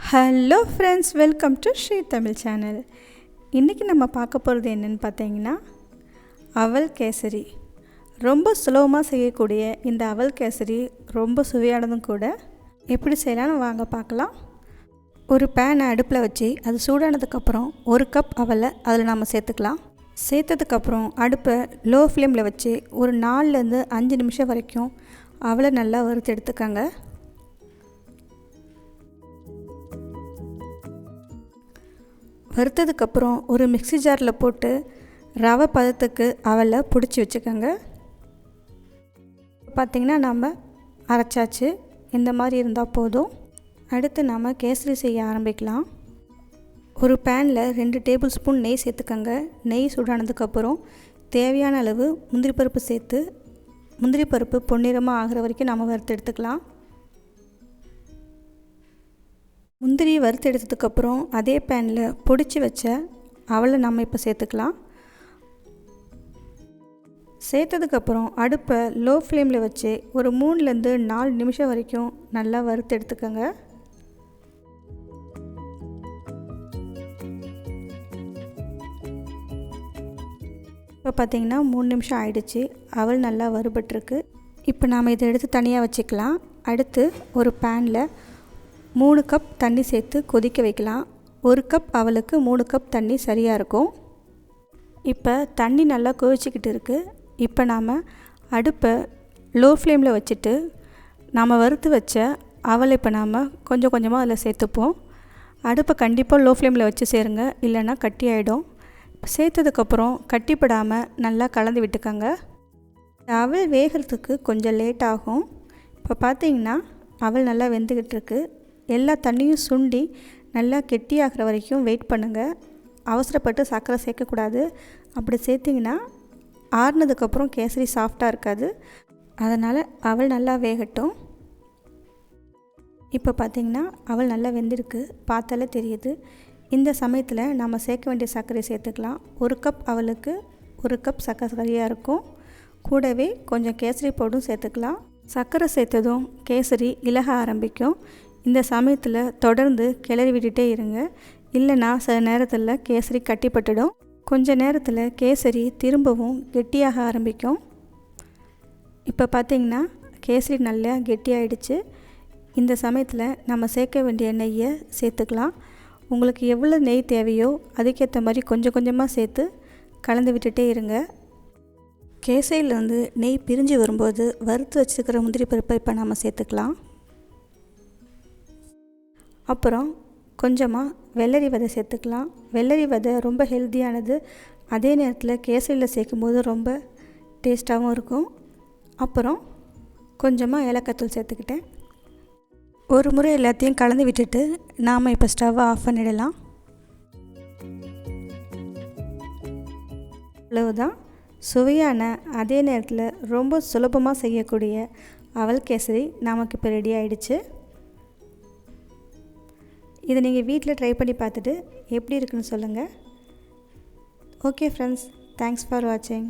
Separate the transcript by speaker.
Speaker 1: Hello friends, welcome to Sri Tamil channel. இன்றைக்கி நம்ம பார்க்க போகிறது என்னென்னு பார்த்தீங்கன்னா அவல் கேசரி. ரொம்ப சுலபமாக செய்யக்கூடிய இந்த அவல் கேசரி ரொம்ப சுவையானதும் கூட. எப்படி செய்யலாம்னு வாங்க பார்க்கலாம். ஒரு பேனை அடுப்பில் வச்சு அது சூடானதுக்கப்புறம் 1 கப் அவலை அதில் நம்ம சேர்த்துக்கலாம். சேர்த்ததுக்கப்புறம் அடுப்பை லோ ஃப்ளேமில் வச்சு ஒரு 4லேருந்து 5 நிமிஷம் வரைக்கும் அவலை நல்லா வறுத்து எடுத்துக்கோங்க. வறுத்ததுக்கப்புறம் ஒரு மிக்ஸி ஜாரில் போட்டு ரவை பதத்துக்கு அவலை பிடிச்சி வச்சுக்கோங்க. பார்த்திங்கன்னா நம்ம அரைச்சாச்சு. இந்த மாதிரி இருந்தால் போதும். அடுத்து நாம் கேசரி செய்ய ஆரம்பிக்கலாம். ஒரு பேனில் 2 டேபிள் ஸ்பூன் நெய் சேர்த்துக்கோங்க. நெய் சூடானதுக்கப்புறம் தேவையான அளவு முந்திரி பருப்பு சேர்த்து முந்திரி பருப்பு பொன்னிறமாக ஆகிற வரைக்கும் நம்ம வறுத்து எடுத்துக்கலாம். முந்திரி வறுத்து எடுத்ததுக்கப்புறம் அதே பேனில் பொடிச்சு வச்ச அவலை நம்ம இப்போ சேர்த்துக்கலாம். சேர்த்ததுக்கப்புறம் அடுப்பை லோ ஃப்ளேமில் வச்சு ஒரு 3லேருந்து 4 நிமிஷம் வரைக்கும் நல்லா வறுத்து எடுத்துக்கோங்க. இப்போ பார்த்திங்கன்னா 3 நிமிஷம் ஆயிடுச்சு. அவல் நல்லா வறுபட்டுருக்கு. இப்போ நாம் இதை எடுத்து தனியாக வச்சுக்கலாம். அடுத்து ஒரு பேனில் 3 கப் தண்ணி சேர்த்து கொதிக்க வைக்கலாம். 1 கப் அவலுக்கு 3 கப் தண்ணி சரியாக இருக்கும். இப்போ தண்ணி நல்லா கொதிச்சிக்கிட்டு இருக்குது. இப்போ நாம் அடுப்பை லோ ஃப்ளேமில் வச்சுட்டு நாம் வறுத்து வச்ச அவலை இப்போ நாம் கொஞ்சம் கொஞ்சமாக அதில் சேர்த்துப்போம். அடுப்பை கண்டிப்பாக லோ ஃப்ளேமில் வச்சு சேருங்க, இல்லைன்னா கட்டி ஆகிடும். சேர்த்ததுக்கப்புறம் கட்டிப்படாமல் நல்லா கலந்து விட்டுக்கோங்க. அவல் வேகிறதுக்கு கொஞ்சம் லேட் ஆகும். இப்போ பார்த்திங்கன்னா அவல் நல்லா வெந்துக்கிட்டு இருக்குது. எல்லா தண்ணியும் சுண்டி நல்லா கெட்டியாகிற வரைக்கும் வெயிட் பண்ணுங்கள். அவசரப்பட்டு சர்க்கரை சேர்க்கக்கூடாது. அப்படி சேர்த்திங்கன்னா ஆறுனதுக்கப்புறம் கேசரி சாஃப்டாக இருக்காது. அதனால் அவல் நல்லா வேகட்டும். இப்போ பார்த்திங்கன்னா அவல் நல்லா வெந்திருக்கு, பார்த்தாலே தெரியுது. இந்த சமயத்தில் நம்ம சேர்க்க வேண்டிய சர்க்கரை சேர்த்துக்கலாம். 1 கப் அவலுக்கு 1 கப் சர்க்கரை சரியாக இருக்கும். கூடவே கொஞ்சம் கேசரி பவுடரும் சேர்த்துக்கலாம். சர்க்கரை சேர்த்ததும் கேசரி இலக ஆரம்பிக்கும். இந்த சமயத்தில் தொடர்ந்து கிளறி விட்டுட்டே இருங்க, இல்லைனா சில நேரத்தில் கேசரி கட்டிப்பட்டுடும். கொஞ்ச நேரத்தில் கேசரி திரும்பவும் கெட்டியாக ஆரம்பிக்கும். இப்போ பார்த்திங்கன்னா கேசரி நல்லா கெட்டியாகிடுச்சு. இந்த சமயத்தில் நம்ம சேர்க்க வேண்டிய நெய்யை சேர்த்துக்கலாம். உங்களுக்கு எவ்வளோ நெய் தேவையோ அதுக்கேற்ற மாதிரி கொஞ்சம் கொஞ்சமாக சேர்த்து கலந்து விட்டுட்டே இருங்க. கேசரியிலேருந்து நெய் பிரிஞ்சு வரும்போது வறுத்து வச்சுருக்கிற முந்திரி பருப்பை இப்போ நம்ம சேர்த்துக்கலாம். அப்புறம் கொஞ்சமாக வெள்ளரி விதை சேர்த்துக்கலாம். வெள்ளரி விதை ரொம்ப ஹெல்த்தியானது. அதே நேரத்தில் கேசரியில் சேர்க்கும்போது ரொம்ப டேஸ்ட்டாகவும் இருக்கும். அப்புறம் கொஞ்சமாக ஏலக்காய்த்தூள் சேர்த்துக்கிட்டேன். ஒரு முறை எல்லாத்தையும் கலந்து விட்டுட்டு நாம் இப்போ ஸ்டவ்வை ஆஃப் பண்ணிடலாம். அவ்வளவுதான். சுவையான அதே நேரத்தில் ரொம்ப சுலபமாக செய்யக்கூடிய அவல் கேசரி நமக்கு இப்போ ரெடி ஆகிடுச்சு. இதை நீங்கள் வீட்டில் ட்ரை பண்ணி பார்த்துட்டு எப்படி இருக்குன்னு சொல்லுங்கள். ஓகே ஃப்ரெண்ட்ஸ், தேங்க்ஸ் ஃபார் வாட்சிங்.